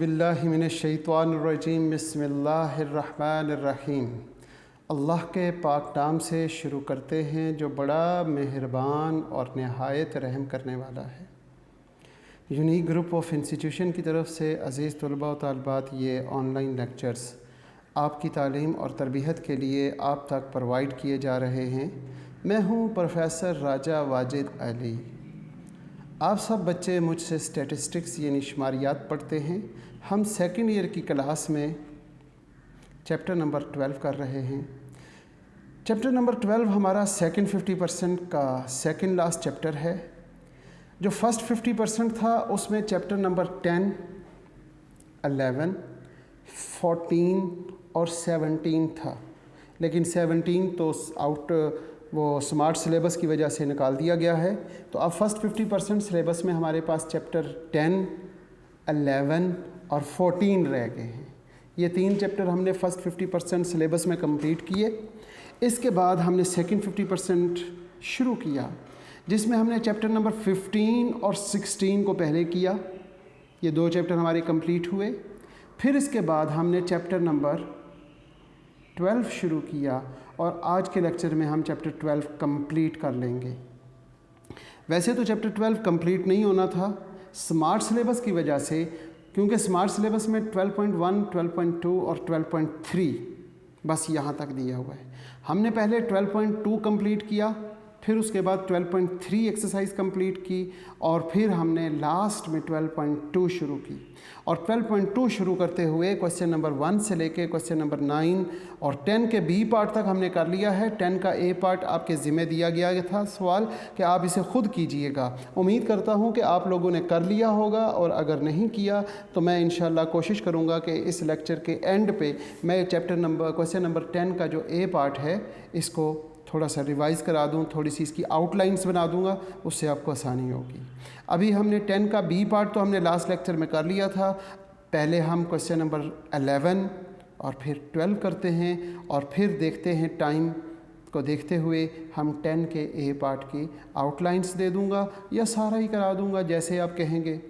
औज़ुबिल्लाहि मिनश्शैतानिर्रजीम बिस्मिल्लाहिर्रहमानिर्रहीम। अल्लाह के पाक नाम से शुरू करते हैं जो बड़ा मेहरबान और नहायत रहम करने वाला है। यूनिक ग्रुप ऑफ इंस्टीट्यूशन की तरफ से अज़ीज़ तलबा व तालिबात, ये ऑनलाइन लेक्चर्स आपकी तालीम और तरबियत के लिए आप तक प्रोवाइड किए जा रहे हैं। मैं हूँ प्रोफेसर राजा वाजिद अली। आप सब बच्चे मुझसे स्टैटिस्टिक्स यानी शुमारियात पढ़ते हैं। हम सेकंड ईयर की क्लास में चैप्टर नंबर 12 कर रहे हैं। चैप्टर नंबर 12 हमारा सेकंड 50% का सेकंड लास्ट चैप्टर है। जो फर्स्ट 50% था उसमें चैप्टर नंबर 10, 11, 14 और 17 था, लेकिन 17 तो आउट वो स्मार्ट सिलेबस की वजह से निकाल दिया गया है। तो अब फर्स्ट 50% सिलेबस में हमारे पास चैप्टर 10, 11 और 14 रह गए हैं। ये तीन चैप्टर हमने फर्स्ट 50% सिलेबस में कंप्लीट किए। इसके बाद हमने सेकंड 50% शुरू किया, जिसमें हमने चैप्टर नंबर 15 और 16 को पहले किया। ये दो चैप्टर हमारे कंप्लीट हुए। फिर इसके बाद हमने चैप्टर नंबर 12 शुरू किया और आज के लेक्चर में हम चैप्टर 12 कंप्लीट कर लेंगे। वैसे तो चैप्टर 12 कंप्लीट नहीं होना था स्मार्ट सिलेबस की वजह से, क्योंकि स्मार्ट सिलेबस में 12.1, 12.2 और 12.3 बस यहाँ तक दिया हुआ है। हमने पहले 12.2 कंप्लीट किया, फिर उसके बाद 12.3 एक्सरसाइज कंप्लीट की और फिर हमने लास्ट में 12.2 शुरू की। और 12.2 शुरू करते हुए क्वेश्चन नंबर 1 से लेके क्वेश्चन नंबर 9 और 10 के बी पार्ट तक हमने कर लिया है। 10 का ए पार्ट आपके ज़िम्मे दिया गया था सवाल कि आप इसे ख़ुद कीजिएगा। उम्मीद करता हूँ कि आप लोगों ने कर लिया होगा, और अगर नहीं किया तो मैं इंशाल्लाह कोशिश करूँगा कि इस लेक्चर के एंड पे मैं क्वेश्चन नंबर 10 का जो ए पार्ट है इसको थोड़ा सा रिवाइज़ करा दूँ, थोड़ी सी इसकी आउटलाइंस बना दूँगा, उससे आपको आसानी होगी। अभी हमने 10 का बी पार्ट तो हमने लास्ट लेक्चर में कर लिया था। पहले हम क्वेश्चन नंबर 11 और फिर 12 करते हैं और फिर देखते हैं, टाइम को देखते हुए हम 10 के ए पार्ट की आउटलाइंस दे दूँगा या सारा ही करा दूँगा जैसे आप कहेंगे।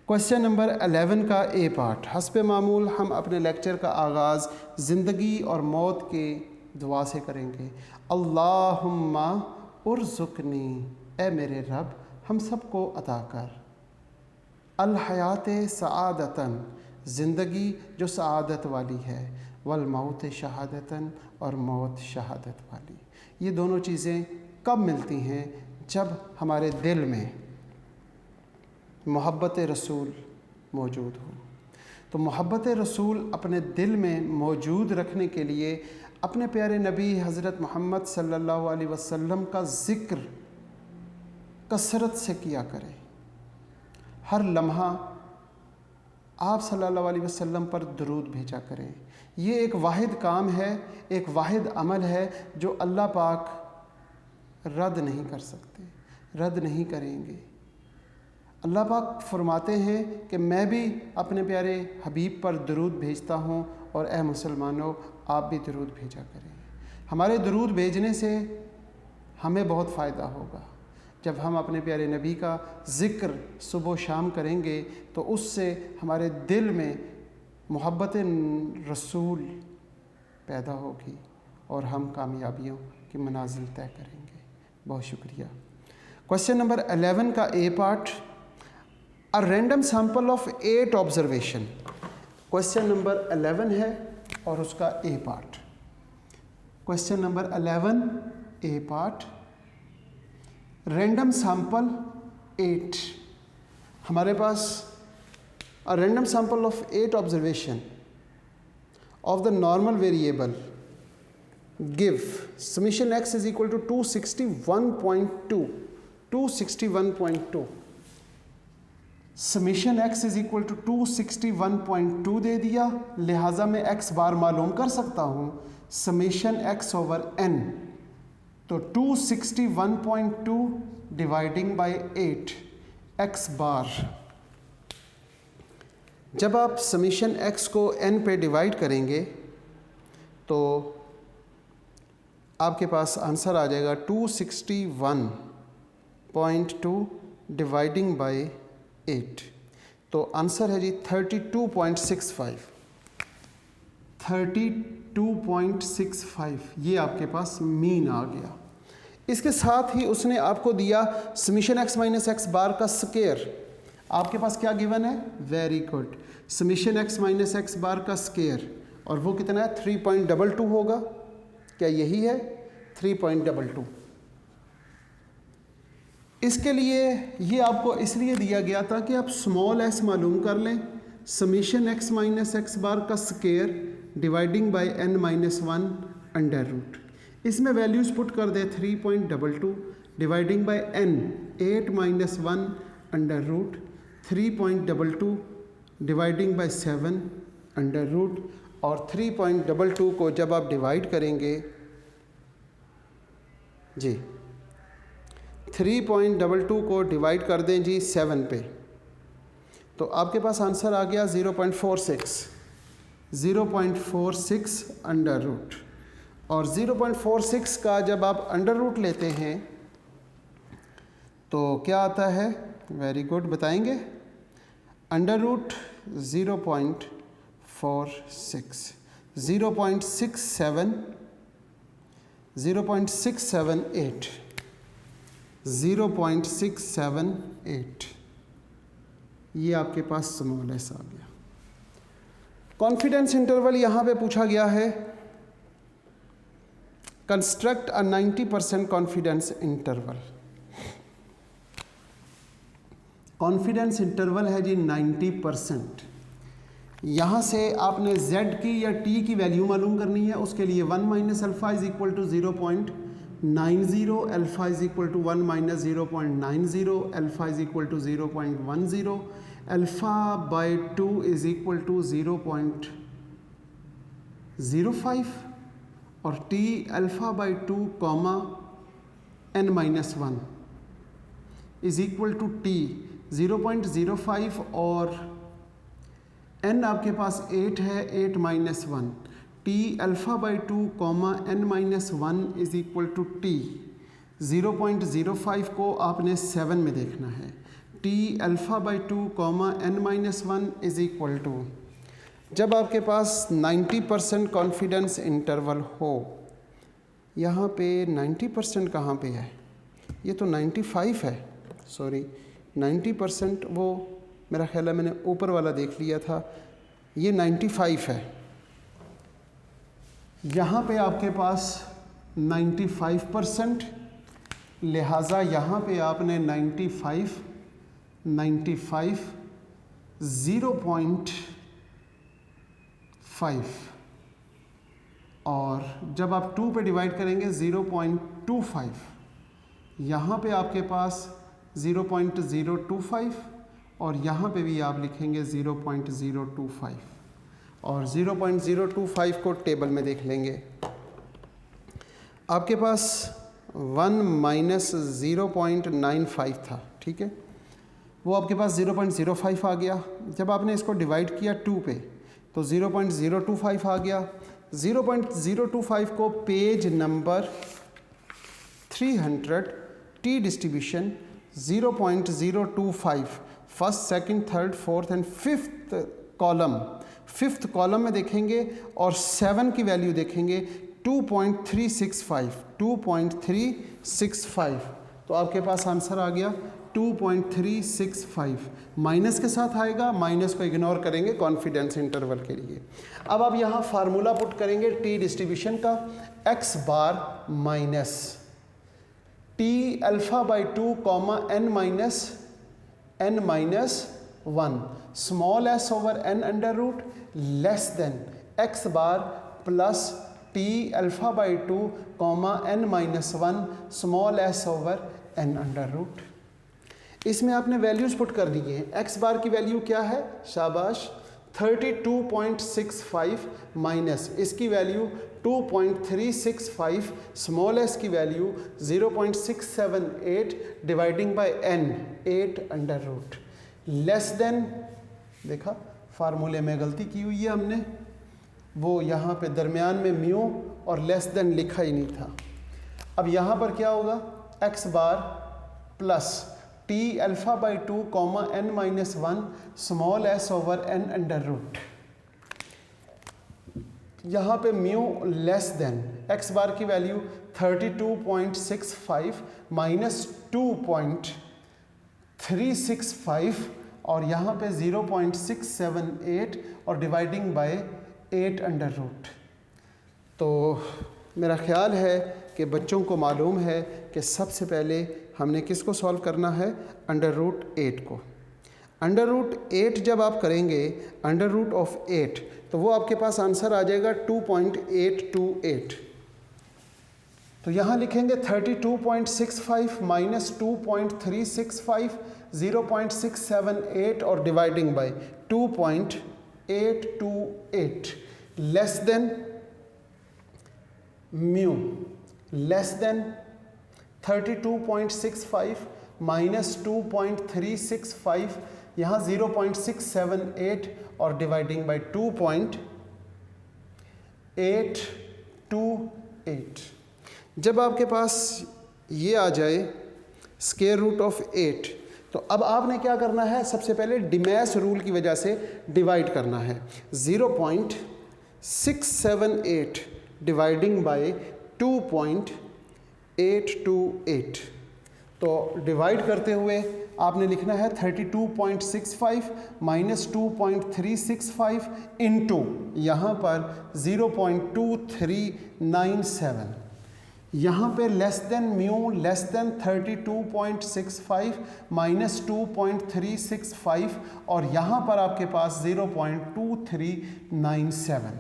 क्वेश्चन नंबर 11 का ए पार्ट, हस्ब मामूल हम अपने लेक्चर का आगाज़ ज़िंदगी और मौत के दुआ से करेंगे। अल्लाहुम्मा उर्ज़ुक़नी, ए मेरे रब हम सबको अता कर, अल हयात सआदतन, ज़िंदगी जो सआदत वाली है, वल मौत शहादतन, और मौत शहादत वाली। ये दोनों चीज़ें कब मिलती हैं? जब हमारे दिल में मोहब्बत रसूल मौजूद हो। तो मोहब्बत रसूल अपने दिल में मौजूद रखने के लिए अपने प्यारे नबी हज़रत मोहम्मद सल्लल्लाहु अलैहि वसल्लम का ज़िक्र कसरत से किया करें। हर लम्हा आप सल्लल्लाहु अलैहि वसल्लम पर दुरूद भेजा करें। ये एक वाहिद काम है, एक वाहिद अमल है जो अल्लाह पाक रद्द नहीं कर सकते, रद्द नहीं करेंगे। अल्लाह पाक फरमाते हैं कि मैं भी अपने प्यारे हबीब पर दुरूद भेजता हूँ, और ए मुसलमानों आप भी दुरूद भेजा करें। हमारे दुरूद भेजने से हमें बहुत फ़ायदा होगा। जब हम अपने प्यारे नबी का ज़िक्र सुबह शाम करेंगे तो उससे हमारे दिल में मोहब्बत रसूल पैदा होगी और हम कामयाबियों की मनाजिल तय करेंगे। बहुत शुक्रिया। क्वेश्चन नंबर 11 का A part, a random sample of 8 observation. Question number 11 है और उसका A part. Question number 11 A part, random sample 8। हमारे पास a random sample of 8 observation of the normal variable give summation X is equal to 261.2 summation x is equal to 261.2 दे दिया, लिहाजा मैं x बार मालूम कर सकता हूँ समीशन x ओवर n। तो 261.2 डिवाइडिंग बाय 8 x बार। जब आप समीशन x को n पे डिवाइड करेंगे तो आपके पास आंसर आ जाएगा 261.2 डिवाइडिंग बाय 8। तो आंसर है जी 32.65। 32.65 ये आपके पास मीन आ गया। इसके साथ ही उसने आपको दिया summation x minus x bar का स्केयर। आपके पास क्या गिवन है? Very good, summation x minus x bar का स्केयर, और वो कितना है? 3.22 होगा। क्या यही है? 3.22। इसके लिए ये आपको इसलिए दिया गया था कि आप स्मॉल s मालूम कर लें। Summation x minus x bar का square dividing by n minus 1 under root. इसमें वैल्यूज़ पुट कर दे 3.22 dividing by n 8 minus 1 under root, 3.22 dividing by 7 under root, और 3.22 को जब आप डिवाइड करेंगे जी, 3.22 को डिवाइड कर दें जी 7 पे, तो आपके पास आंसर आ गया 0.46 अंडर रूट। और 0.46 का जब आप अंडर रूट लेते हैं तो क्या आता है? वेरी गुड, बताएंगे। अंडर रूट 0.46, 0.678 ये आपके पास स्मॉल एस आ गया। कॉन्फिडेंस इंटरवल यहाँ पे पूछा गया है, construct a 90% confidence interval. Confidence interval है जी 90%। यहाँ से आपने z की या t की वैल्यू मालूम करनी है। उसके लिए 1 minus alpha is equal to 0.90, alpha is equal to 1 minus 0.90, alpha is equal to 0.10, alpha by 2 is equal to 0.05, और t alpha by 2 comma n minus 1 is equal to t 0.05, और n आपके पास 8 है, 8 minus 1, t alpha by 2 comma n minus 1 is equal to t। 0.05 को आपने 7 में देखना है। t alpha by 2 comma n minus 1 is equal to, जब आपके पास 90% कॉन्फिडेंस इंटरवल हो, यहाँ पे 90% कहाँ पे है? ये तो 95 है, सॉरी 90%, वो मेरा ख्याल है मैंने ऊपर वाला देख लिया था, ये 95 है। यहाँ पे आपके पास 95%, लिहाजा यहाँ पे आपने 95 0.5, और जब आप 2 पे डिवाइड करेंगे 0.25, यहाँ पे आपके पास 0.025, और यहाँ पे भी आप लिखेंगे 0.025, और 0.025 को टेबल में देख लेंगे। आपके पास 1 माइनस 0.95 था, ठीक है, वो आपके पास 0.05 आ गया। जब आपने इसको डिवाइड किया 2 पे तो 0.025 आ गया। 0.025 को page number 300 T distribution 0.025 first, second, third, fourth and fifth column में देखेंगे, और 7 की वैल्यू देखेंगे 2.365। तो आपके पास आंसर आ गया 2.365। माइनस के साथ आएगा, माइनस को इग्नोर करेंगे कॉन्फिडेंस इंटरवल के लिए। अब आप यहाँ फार्मूला पुट करेंगे टी डिस्ट्रीब्यूशन का, x bar minus T alpha by 2 comma n minus 1 small s over n under root less than x bar plus T alpha by 2 comma n minus 1 small s over n under root. इसमें आपने values put कर दी हैं। x bar की value क्या है? शाबाश, 32.65 माइनस इसकी वैल्यू 2.365, स्मॉल s की value 0.678 dividing by n 8 under root less than, देखा फार्मूले में गलती की हुई है हमने, वो यहाँ पे दरमियान में म्यू और लेस देन लिखा ही नहीं था। अब यहाँ पर क्या होगा? x bar plus T alpha by 2 comma n minus 1 small s over n under root. यहाँ पे mu less than x bar की वैल्यू 32.65 माइनस 2.365 और यहाँ पे 0.678 और डिवाइडिंग बाय 8 अंडर रूट। तो मेरा ख्याल है कि बच्चों को मालूम है कि सबसे पहले हमने किसको सॉल्व करना है, अंडर रूट 8 को। अंडर रूट 8 जब आप करेंगे अंडर रूट ऑफ 8 तो वो आपके पास आंसर आ जाएगा 2.828। तो यहाँ लिखेंगे 32.65 माइनस 2.365 0.678 और dividing by 2.828 less than mu less then 32.65 minus 2.365 यहाँ 0.678 और डिवाइडिंग बाय 2.828। जब आपके पास ये आ जाए स्क्वायर रूट ऑफ 8 तो अब आपने क्या करना है, सबसे पहले डिमैस रूल की वजह से डिवाइड करना है। 0.678 डिवाइडिंग बाय 2.828। तो डिवाइड करते हुए आपने लिखना है 32.65 माइनस 2.365 इंटू यहाँ पर 0.2397। यहाँ पे less than mu less then 32.65 minus 2.365 और यहाँ पर आपके पास 0.2397।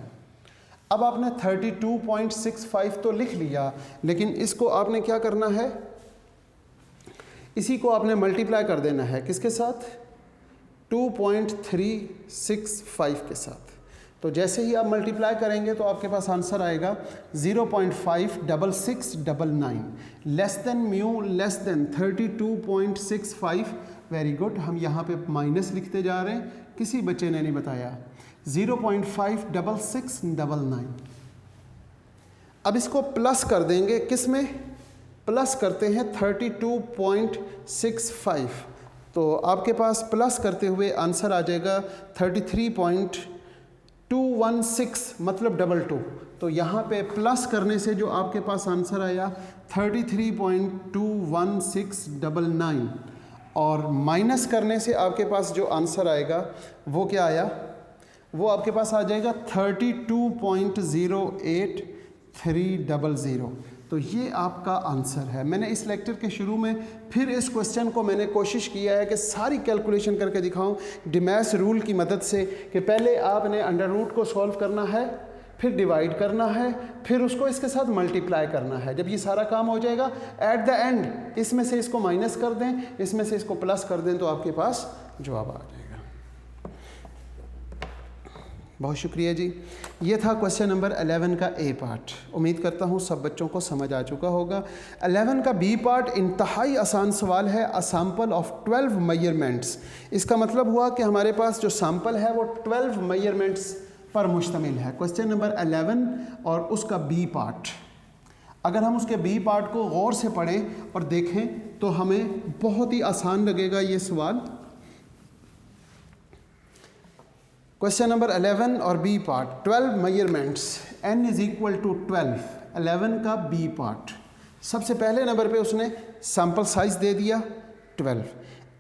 अब आपने 32.65 तो लिख लिया, लेकिन इसको आपने क्या करना है, इसी को आपने मल्टीप्लाई कर देना है किसके साथ, 2.365 के साथ। तो जैसे ही आप मल्टीप्लाई करेंगे तो आपके पास आंसर आएगा 0.56699 less than mu less then 32.65। Very good, हम यहाँ पे माइनस लिखते जा रहे हैं, किसी बच्चे ने नहीं बताया। 0.56699। अब इसको प्लस कर देंगे, किस में प्लस करते हैं 32.65। तो आपके पास प्लस करते हुए आंसर आ जाएगा 33.216 मतलब 22। तो यहाँ पे प्लस करने से जो आपके पास आंसर आया 33.21699 और माइनस करने से आपके पास जो आंसर आएगा वो क्या आया, वो आपके पास आ जाएगा 32.08300। तो ये आपका आंसर है। मैंने इस लेक्चर के शुरू में फिर इस क्वेश्चन को मैंने कोशिश किया है कि सारी कैलकुलेशन करके दिखाऊं डिमैस रूल की मदद से, कि पहले आपने अंडर रूट को सॉल्व करना है, फिर डिवाइड करना है, फिर उसको इसके साथ मल्टीप्लाई करना है। जब ये सारा काम हो जाएगा एट द एंड इसमें से इसको माइनस कर दें, इसमें से इसको प्लस कर दें, तो आपके पास जवाब आ जाएगा। बहुत शुक्रिया जी। ये था क्वेश्चन नंबर 11 का ए पार्ट। उम्मीद करता हूँ सब बच्चों को समझ आ चुका होगा। 11 का बी पार्ट इंतहाई आसान सवाल है, अ सैम्पल ऑफ 12 मेजरमेंट्स। इसका मतलब हुआ कि हमारे पास जो सैम्पल है वो 12 मेजरमेंट्स पर मुश्तमिल है। क्वेश्चन नंबर 11 और उसका बी पार्ट, अगर हम उसके बी पार्ट को गौर से पढ़ें और देखें तो हमें बहुत ही आसान लगेगा ये सवाल। क्वेश्चन नंबर 11 और B part, 12 measurements, n is equal to 12। 11 का बी पार्ट, सबसे पहले नंबर पे उसने सैम्पल साइज दे दिया 12,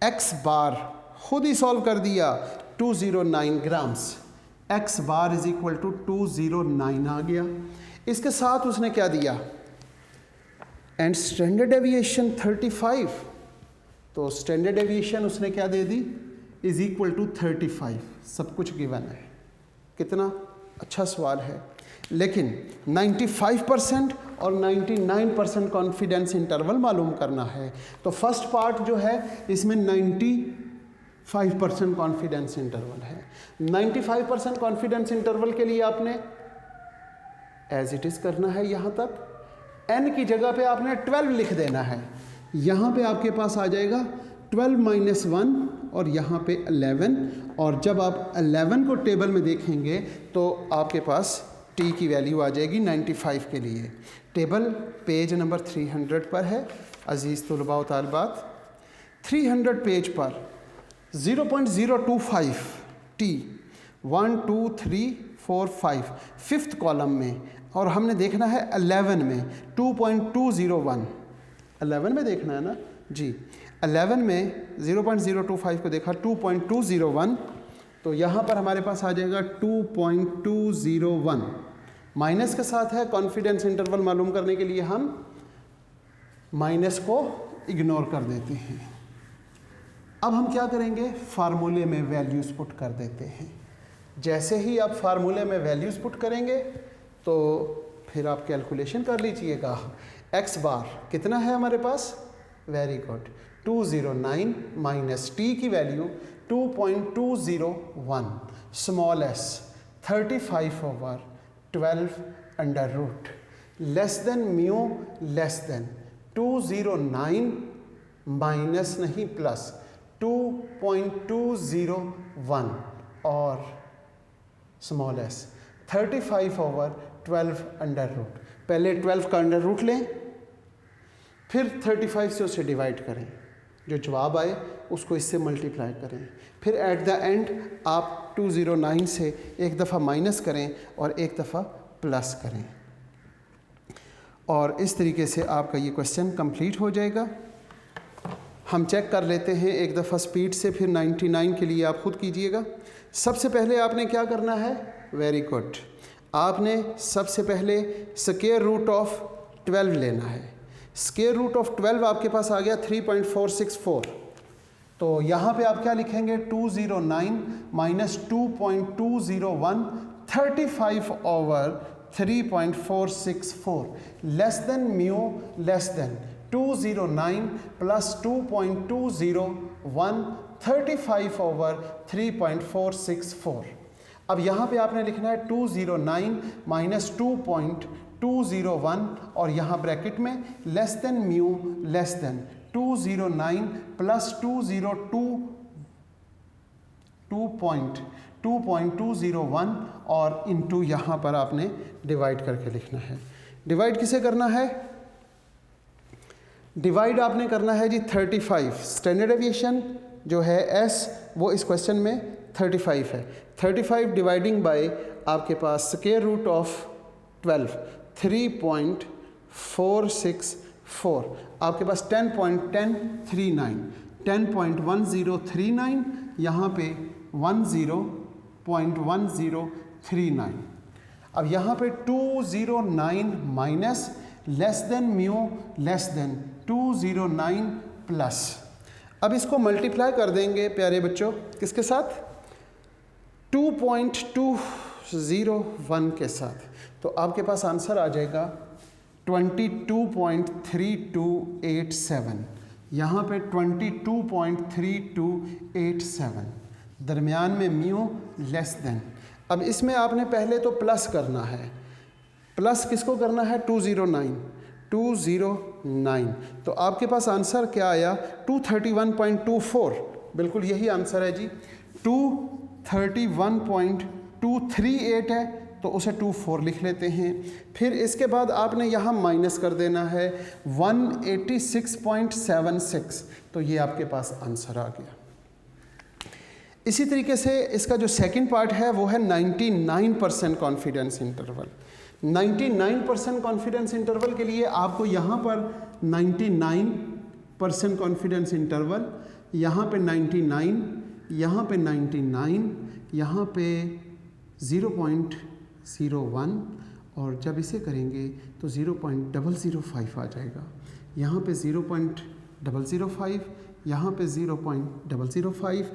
x बार खुद ही सॉल्व कर दिया 209 grams, x bar is equal to 209 आ गया। इसके साथ उसने क्या दिया, एंड स्टैंडर्ड डेविएशन 35, तो स्टैंडर्ड डेविएशन उसने क्या दे दी, इज इक्वल टू 35। सब कुछ गिवन है। कितना अच्छा सवाल है, लेकिन 95% और 99% कॉन्फिडेंस इंटरवल मालूम करना है। तो फर्स्ट पार्ट जो है इसमें 95% कॉन्फिडेंस इंटरवल है। 95% कॉन्फिडेंस इंटरवल के लिए आपने एज इट इज़ करना है, यहाँ तक n की जगह पे आपने 12 लिख देना है। यहाँ पे आपके पास आ जाएगा 12 माइनस 1 और यहाँ पे 11, और जब आप 11 को टेबल में देखेंगे तो आपके पास t की वैल्यू आ जाएगी 95 के लिए। टेबल पेज नंबर 300 पर है अज़ीज़ तलबा व तालिबात। 300 पेज पर 0.025 t 1 2 3 4 5 फिफ्थ कॉलम में, और हमने देखना है 11 में 2.201। 11 में देखना है ना जी, 11 में 0.025 को देखा 2.201, तो यहाँ पर हमारे पास आ जाएगा 2.201। माइनस के साथ है, कॉन्फिडेंस इंटरवल मालूम करने के लिए हम माइनस को इग्नोर कर देते हैं। अब हम क्या करेंगे, फार्मूले में वैल्यूज़ पुट कर देते हैं। जैसे ही आप फार्मूले में वैल्यूज़ पुट करेंगे तो फिर आप कैलकुलेशन कर लीजिएगा। x बार कितना है हमारे पास, वेरी गुड, 209 माइनस t की value 2.201, small s 35/12 under root, less than mu less than 209 minus नहीं प्लस 2.201 और स्मॉल s 35/12 अंडर रूट। पहले 12 का अंडर रूट लें, फिर 35 से उसे डिवाइड करें, जो जवाब आए उसको इससे मल्टीप्लाई करें, फिर एट द एंड आप 209 से एक दफ़ा माइनस करें और एक दफ़ा प्लस करें, और इस तरीके से आपका ये क्वेश्चन कंप्लीट हो जाएगा। हम चेक कर लेते हैं एक दफ़ा स्पीड से, फिर 99 के लिए आप खुद कीजिएगा। सबसे पहले आपने क्या करना है, वेरी गुड, आपने सबसे पहले स्क्वायर रूट ऑफ 12 लेना है। स्क्वायर रूट ऑफ 12 आपके पास आ गया 3.464, तो यहाँ पे आप क्या लिखेंगे, 209 minus 2.201 35/3.464 less than mu less than 209 plus 2.201 35/3.464। अब यहाँ पे आपने लिखना है 209 माइनस 2.201 और यहाँ ब्रैकेट में less than mu less than 209 plus 2.201 और इनटू यहाँ पर आपने डिवाइड करके लिखना है। डिवाइड किसे करना है, डिवाइड आपने करना है जी 35, स्टैंडर्ड एविएशन जो है s वो इस क्वेश्चन में 35 है। 35 डिवाइडिंग बाय आपके पास स्क्वायर रूट ऑफ 12 3.464, आपके पास 10.1039 यहाँ पे 10.1039। अब यहाँ पे 209 minus less than mu less than 209 plus, अब इसको मल्टीप्लाई कर देंगे प्यारे बच्चों किसके साथ, 2.201 के साथ, तो आपके पास आंसर आ जाएगा 22.3287। यहाँ पे 22.3287, दरमियान में म्यू लेस देन। अब इसमें आपने पहले तो प्लस करना है, प्लस किसको करना है, 209, तो आपके पास आंसर क्या आया 231.24, बिल्कुल यही आंसर है जी। 231.238 है तो उसे 24 लिख लेते हैं। फिर इसके बाद आपने यहाँ माइनस कर देना है 186.76, तो ये आपके पास आंसर आ गया। इसी तरीके से इसका जो सेकंड पार्ट है वो है 99% कॉन्फिडेंस इंटरवल। 99% कॉन्फिडेंस इंटरवल के लिए आपको यहाँ पर 99% कॉन्फिडेंस इंटरवल, यहाँ पे 99, यहाँ पे 99, यहाँ पे 0.01, और जब इसे करेंगे तो 0.005 आ जाएगा। यहाँ पे 0.005, यहाँ पे 0.005,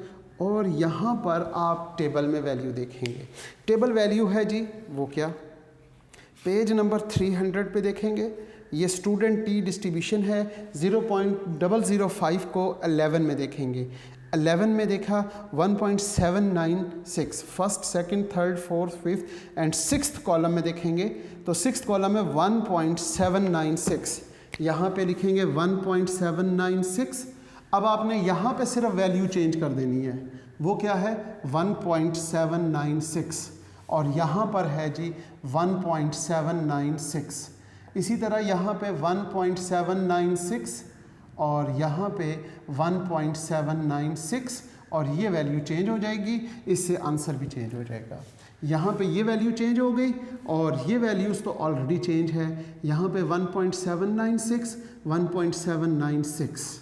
और यहाँ पर आप टेबल में वैल्यू देखेंगे। टेबल वैल्यू है जी वो क्या, पेज नंबर 300 पे देखेंगे, ये स्टूडेंट टी डिस्ट्रीब्यूशन है। 0.005 को 11 में देखेंगे, 11 में देखा 1.796, first second third fourth fifth and sixth column में देखेंगे तो सिक्स्थ कॉलम में 1.796, यहाँ पे लिखेंगे 1.796। अब आपने यहाँ पे सिर्फ वैल्यू चेंज कर देनी है, वो क्या है 1.796, और यहाँ पर है जी 1.796। इसी तरह यहाँ पे 1.796 और यहाँ पे 1.796 और ये वैल्यू चेंज हो जाएगी, इससे आंसर भी चेंज हो जाएगा। यहाँ पे ये वैल्यू चेंज हो गई और ये वैल्यूज़ तो ऑलरेडी चेंज है। यहाँ पे 1.796 1.796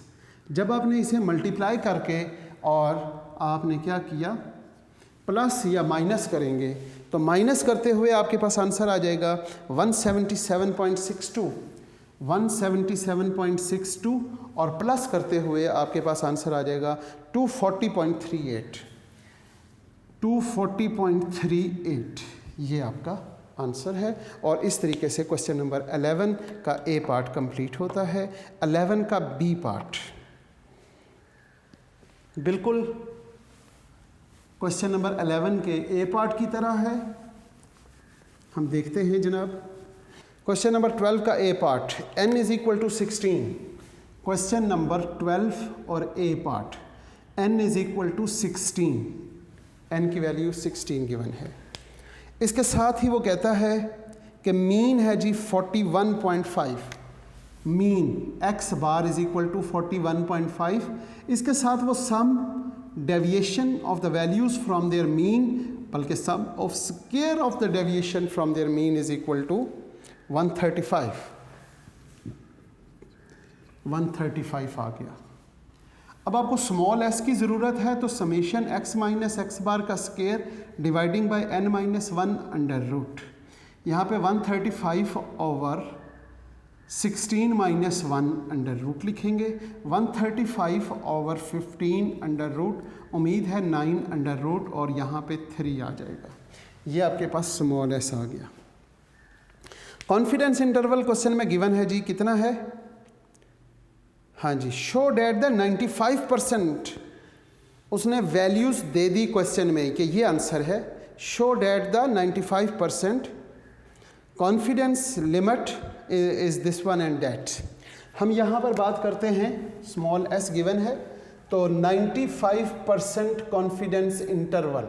जब आपने इसे मल्टीप्लाई करके और आपने क्या किया प्लस या माइनस करेंगे तो माइनस करते हुए आपके पास आंसर आ जाएगा 177.62 और प्लस करते हुए आपके पास आंसर आ जाएगा 240.38 ये आपका आंसर है। और इस तरीके से क्वेश्चन नंबर 11 का ए पार्ट कंप्लीट होता है। 11 का बी पार्ट बिल्कुल क्वेश्चन नंबर 11 के ए पार्ट की तरह है। हम देखते हैं जनाब, क्वेश्चन नंबर 12 का A part n is equal to 16। Question number 12 और A part n is equal to 16, n की वैल्यू 16 गिवन है। इसके साथ ही वो कहता है कि मीन है जी 41.5, mean x bar is equal to 41.5। इसके साथ वो sum deviation of the values from their mean, बल्कि sum of square of the deviation from their mean is equal to 135 आ गया। अब आपको स्मॉल s की ज़रूरत है तो summation x minus x bar का square dividing by n minus 1 under root, यहाँ पे 135 ओवर 16 माइनस 1 अंडर रूट लिखेंगे। 135 ओवर 15 अंडर रूट, उम्मीद है 9 अंडर रूट और यहाँ पे 3 आ जाएगा। ये आपके पास स्मॉल s आ गया। कॉन्फिडेंस इंटरवल क्वेश्चन में गिवन है जी, कितना है? हाँ जी, शो डेट द 95%, उसने वैल्यूज़ दे दी क्वेश्चन में कि ये आंसर है। Show that the 95% confidence limit is this one and that. हम यहाँ पर बात करते हैं, स्मॉल s गिवन है तो 95% confidence interval,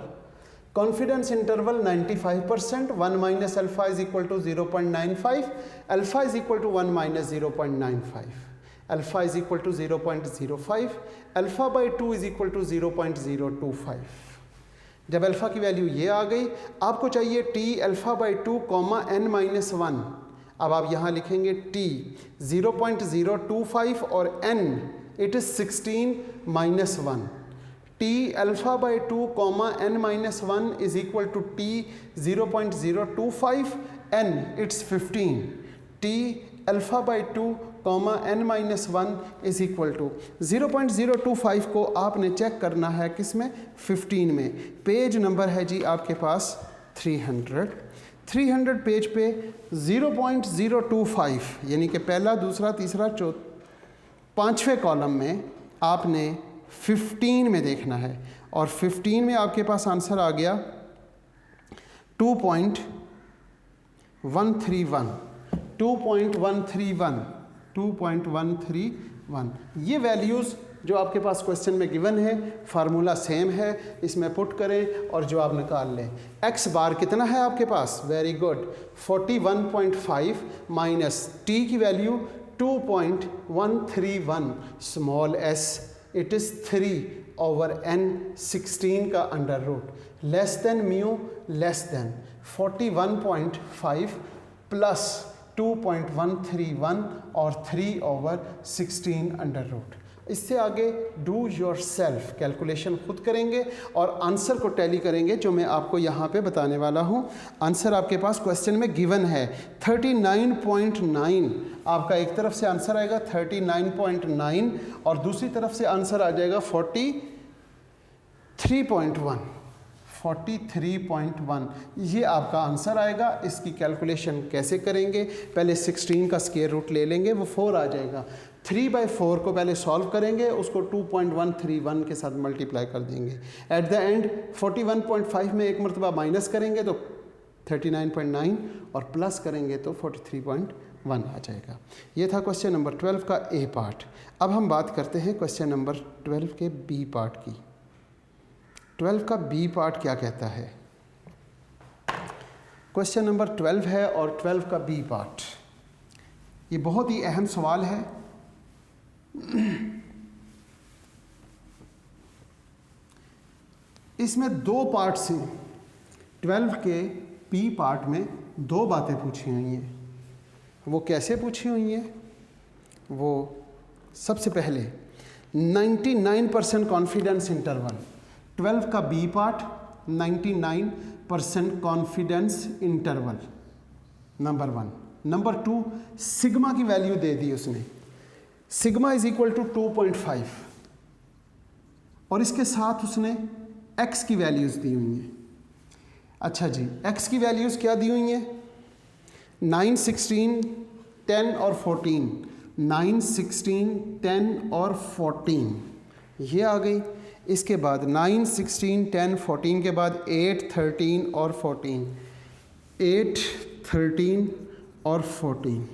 confidence interval 95%, 1 minus alpha is equal to 0.95, alpha is equal to 1 minus 0.95, alpha is equal to 0.05, alpha by 2 is equal to 0.025। जब alpha की वैल्यू ये आ गई, आपको चाहिए T alpha by 2 comma n minus 1। अब आप यहाँ लिखेंगे टी 0.025 और n it is 16 minus 1। T alpha by 2 comma n minus 1 is equal to T 0.025 n it's 15। T alpha by 2 comma n minus 1 is equal to 0.025 को आपने check करना है किस में? 15 में। पेज नंबर है जी आपके पास 300 पेज पे 0.025 यानी कि पहला, दूसरा, तीसरा, पांचवें कॉलम में आपने 15 में देखना है और 15 में आपके पास आंसर आ गया 2.131। ये वैल्यूज़ जो आपके पास क्वेश्चन में गिवन है, फार्मूला सेम है, इसमें पुट करें और जवाब निकाल लें। x बार कितना है आपके पास? वेरी गुड, 41.5 माइनस टी की value 2.131, small s it is 3 over n 16 का under root, less than mu less than 41.5 plus 2.131 और 3 ओवर 16 अंडर रूट। इससे आगे डू योर सेल्फ कैलकुलेशन खुद करेंगे और आंसर को टैली करेंगे जो मैं आपको यहाँ पे बताने वाला हूँ। आंसर आपके पास क्वेश्चन में गिवन है 39.9। आपका एक तरफ से आंसर आएगा 39.9 और दूसरी तरफ से आंसर आ जाएगा 43.1। ये आपका आंसर आएगा। इसकी कैलकुलेशन कैसे करेंगे? पहले 16 का स्क्वायर रूट ले लेंगे, वो 4 आ जाएगा। 3/4 को पहले सॉल्व करेंगे, उसको 2.131 के साथ मल्टीप्लाई कर देंगे। एट द एंड 41.5 में एक मरतबा माइनस करेंगे तो 39.9 और प्लस करेंगे तो 43.1 आ जाएगा। ये था क्वेश्चन नंबर 12 का ए पार्ट। अब हम बात करते हैं क्वेश्चन नंबर 12 के बी पार्ट की। 12 का बी पार्ट क्या कहता है? क्वेश्चन नंबर 12 है और 12 का बी पार्ट, ये बहुत ही अहम सवाल है। इसमें दो पार्ट्स हैं। 12 के पी पार्ट में दो बातें पूछी हुई हैं। वो कैसे पूछी हुई हैं? वो सबसे पहले 99% कॉन्फिडेंस इंटरवल, 12 का B part 99% confidence interval, number 1। Number 2, sigma की वैल्यू दे दी उसने, सिग्मा इज इक्वल टू 2.5, और इसके साथ उसने x की वैल्यूज़ दी हुई हैं। अच्छा जी, x की वैल्यूज़ क्या दी हुई हैं? 9, 16, 10 और 14, 9, 16, 10 और 14 ये आ गई। इसके बाद 9, 16, 10, 14 के बाद 8, 13 और 14, 8, 13 और 14,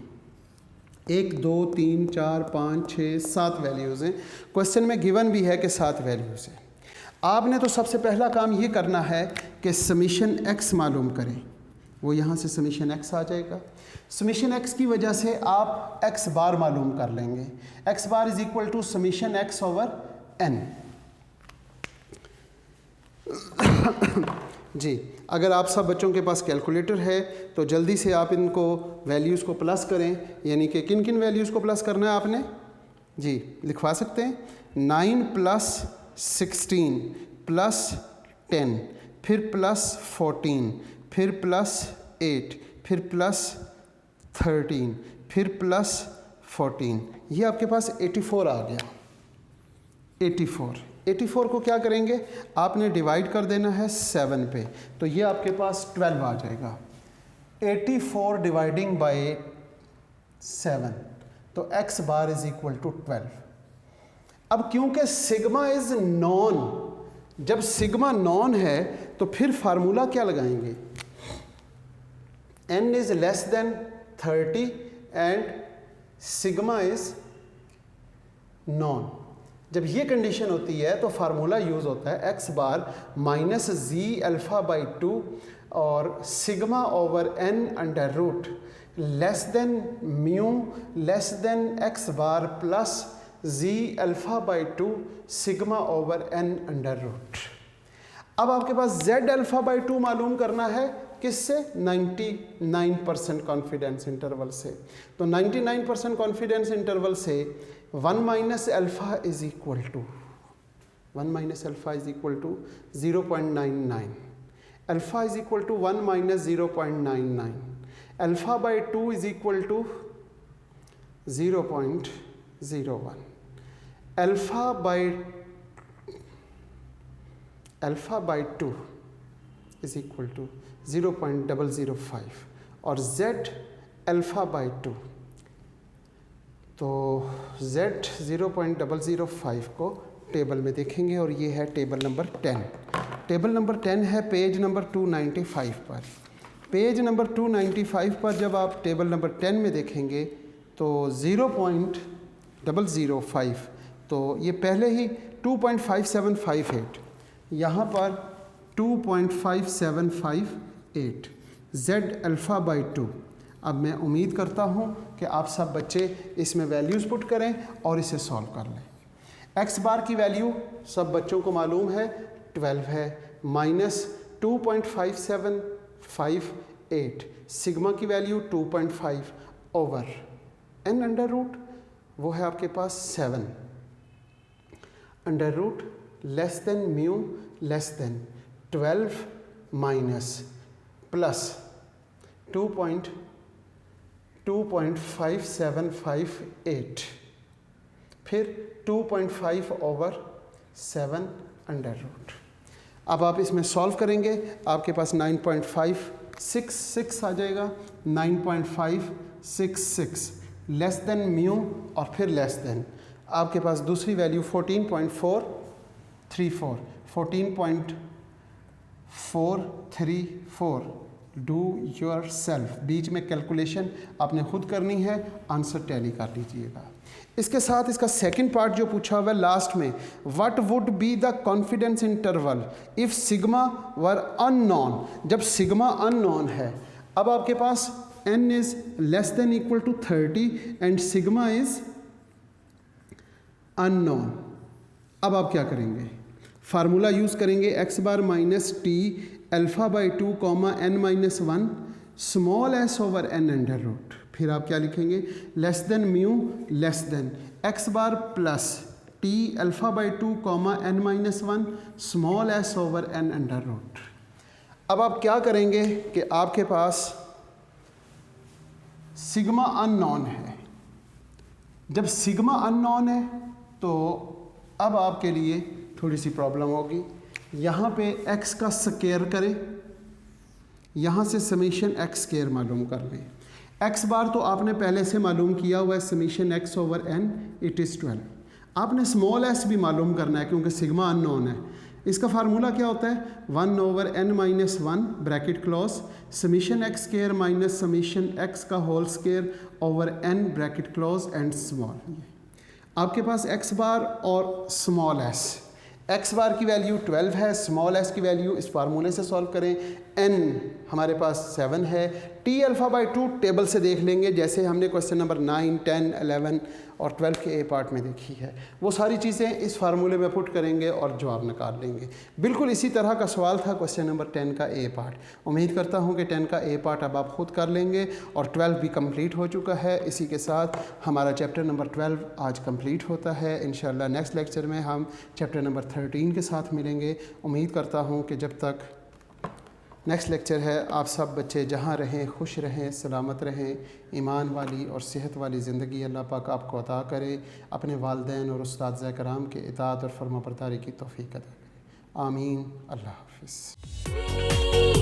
1, 2, 3, 4, 5, 6, 7 वैल्यूज़ हैं। क्वेश्चन में गिवन भी है कि 7 वैल्यूज़ हैं। आपने तो सबसे पहला काम ये करना है कि समीशन x मालूम करें। वो यहाँ से समीशन x आ जाएगा। समीशन x की वजह से आप x बार मालूम कर लेंगे। x bar is equal to summation x over n। जी, अगर आप सब बच्चों के पास कैलकुलेटर है तो जल्दी से आप इनको वैल्यूज़ को प्लस करें। यानी कि किन किन वैल्यूज़ को प्लस करना है आपने? जी, लिखवा सकते हैं। 9 प्लस 16 प्लस 10, फिर प्लस 14, फिर प्लस 8, फिर प्लस 13, फिर प्लस 14, ये आपके पास 84 आ गया। 84 को क्या करेंगे? आपने डिवाइड कर देना है 7 पे, तो ये आपके पास 12 आ जाएगा। 84 डिवाइडिंग बाय 7, तो x bar is equal to 12। अब क्योंकि सिग्मा इज नॉन, जब सिग्मा नॉन है तो फिर फार्मूला क्या लगाएंगे? n is less than 30 and sigma is known. जब ये कंडीशन होती है तो फार्मूला यूज़ होता है x bar minus Z alpha by 2 और sigma over n under root less than mu less than x bar plus Z alpha by 2 sigma over n under root. अब आपके पास z अल्फ़ा बाई 2 मालूम करना है, किससे? 99% confidence interval से। तो 99% confidence interval से 1 minus alpha is equal to 0.99, alpha is equal to 1 minus 0.99, alpha by 2 is equal to 0.01, alpha by 2 is equal to 0.005 और z अल्फ़ा बाई 2, तो z 0.005 को टेबल में देखेंगे और ये है टेबल नंबर 10। टेबल नंबर 10 है पेज नंबर 295 पर। पेज नंबर 295 पर जब आप टेबल नंबर 10 में देखेंगे तो 0.005, तो ये पहले ही 2.5758, यहाँ पर 2.5758 z अल्फ़ा बाई 2। अब मैं उम्मीद करता हूँ कि आप सब बच्चे इसमें वैल्यूज़ पुट करें और इसे सॉल्व कर लें। x बार की वैल्यू सब बच्चों को मालूम है 12 है, माइनस 2.5758, सिग्मा की value 2.5 over n under root, वो है आपके पास 7 under root less than mu less than 12 minus plus 2.5758, फिर 2.5 ओवर 7 अंडर रूट। अब आप इसमें सॉल्व करेंगे, आपके पास 9.566 आ जाएगा। 9.566 लेस देन म्यू और फिर लेस देन, आपके पास दूसरी वैल्यू 14.434, 14.434। डू योर सेल्फ, बीच में कैलकुलेशन आपने खुद करनी है, आंसर टैली कर लीजिएगा। इसके साथ इसका सेकंड पार्ट जो पूछा हुआ है लास्ट में, what would be the confidence interval if sigma were unknown. जब सिग्मा अननोन है, अब आपके पास n is less than equal to 30 and sigma is unknown. अब आप क्या करेंगे, फार्मूला यूज़ करेंगे X bar minus T alpha by 2 comma N minus 1 small S over N under root. फिर आप क्या लिखेंगे, less than mu less than X bar plus T alpha by 2 comma N minus 1 small S over N under root. अब आप क्या करेंगे कि आपके पास सिग्मा अननोन है। जब सिग्मा अननोन है तो अब आपके लिए थोड़ी सी प्रॉब्लम होगी। यहाँ पे x का स्क्वायर करें, यहाँ से समीशन x स्क्वायर मालूम कर लें। x बार तो आपने पहले से मालूम किया हुआ है, summation x over n it is 12। आपने स्मॉल s भी मालूम करना है क्योंकि सिग्मा अननोन है। इसका फार्मूला क्या होता है, 1 over n minus 1 bracket close summation x square minus summation x का whole square over n bracket close and small. आपके पास x बार और स्मॉल s, x बार की वैल्यू 12 है, स्मॉल s की वैल्यू इस फार्मूले से सॉल्व करें, n हमारे पास 7 है, t अल्फ़ा बाई 2 टेबल से देख लेंगे जैसे हमने क्वेश्चन नंबर 9, 10, 11 और 12 के ए पार्ट में देखी है। वो सारी चीज़ें इस फार्मूले में पुट करेंगे और जवाब निकाल लेंगे। बिल्कुल इसी तरह का सवाल था क्वेश्चन नंबर 10 का ए पार्ट। उम्मीद करता हूँ कि 10 का ए पार्ट अब आप खुद कर लेंगे और 12 भी कंप्लीट हो चुका है। इसी के साथ हमारा चैप्टर नंबर 12 आज कंप्लीट होता है। इंशाल्लाह नेक्स्ट लेक्चर में हम चैप्टर नंबर 13 के साथ मिलेंगे। उम्मीद करता हूँ कि जब तक नेक्स्ट लेक्चर है आप सब बच्चे जहाँ रहें खुश रहें, सलामत रहें, ईमान वाली और सेहत वाली ज़िंदगी अल्लाह पाक आपको अता करे, अपने वालिदैन और उस्ताद कराम के इताअत और फर्माबरदारी की तौफीक अता करे। आमीन। अल्लाह हाफ़िज़।